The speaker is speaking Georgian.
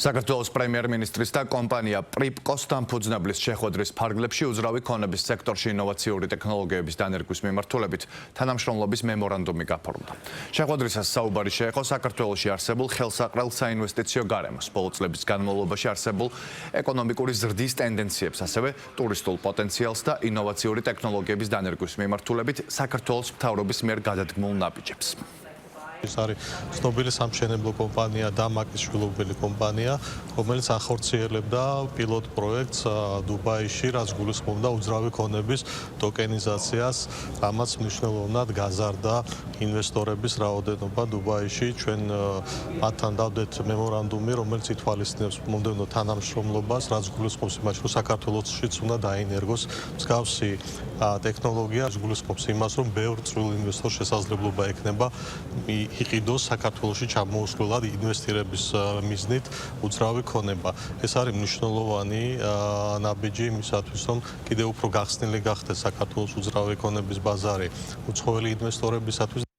საქართველოს პრემიერ-მინისტრის და კომპანია პრიპკოს დამფუძნებლის შეხვედრის ფარგლებში უძრავი ქონების სექტორში ინოვაციური ტექნოლოგიების დანერგვის მიმართულებით თანამშრომლობის მემორანდუმი გაფორმდა. შეხვედრისას საუბარი შეეხო საქართველოში არსებულ ხელსაყრელ საინვესტიციო გარემოს, ბოლო წლების განმავლობაში არსებულ ეკონომიკური ზრდის ტენდენციებს, ასევე ტურისტულ პოტენციალს და ინოვაციური ტექნოლოგიების დანერგვის მიმართულებით საქართველოს მთავრობის მიერ გადადგმულ ნაბიჯებს. ეს არის ცნობილი სამშენებლო კომპანია და მაკის შვილობილი კომპანია, რომელიც ახორციელებდა პილოტ პროექტს დუბაიში, რაც გულისხმობდა უძრავი ქონების ტოკენიზაციას, რამაც მნიშვნელოვნად გაზარდა ინვესტორების რაოდენობა დუბაიში. ჩვენ მათთან დავდეთ მემორანდუმი, რომელიც ითვალისწინებს მომდევნო თანამშრომლობას, რაც გულისხმობს იმას, რომ საქართველოშიც უნდა დაინერგოს მსგავსი ტექნოლოგია, რაც გულისხმობს იმას, რომ ბევრ წვრილ ინვესტორს შესაძლებლობა ექნება იყიდოს საქართველოში ჩამოუსვლელად ინვესტირების მიზნით უძრავი ქონება. ეს არის მნიშვნელოვანი ნაბიჯი იმისათვის, რომ კიდევ უფრო გახსნილი გახდეს საქართველოს უძრავი ქონების ბაზარი უცხოელი ინვესტორებისათვის.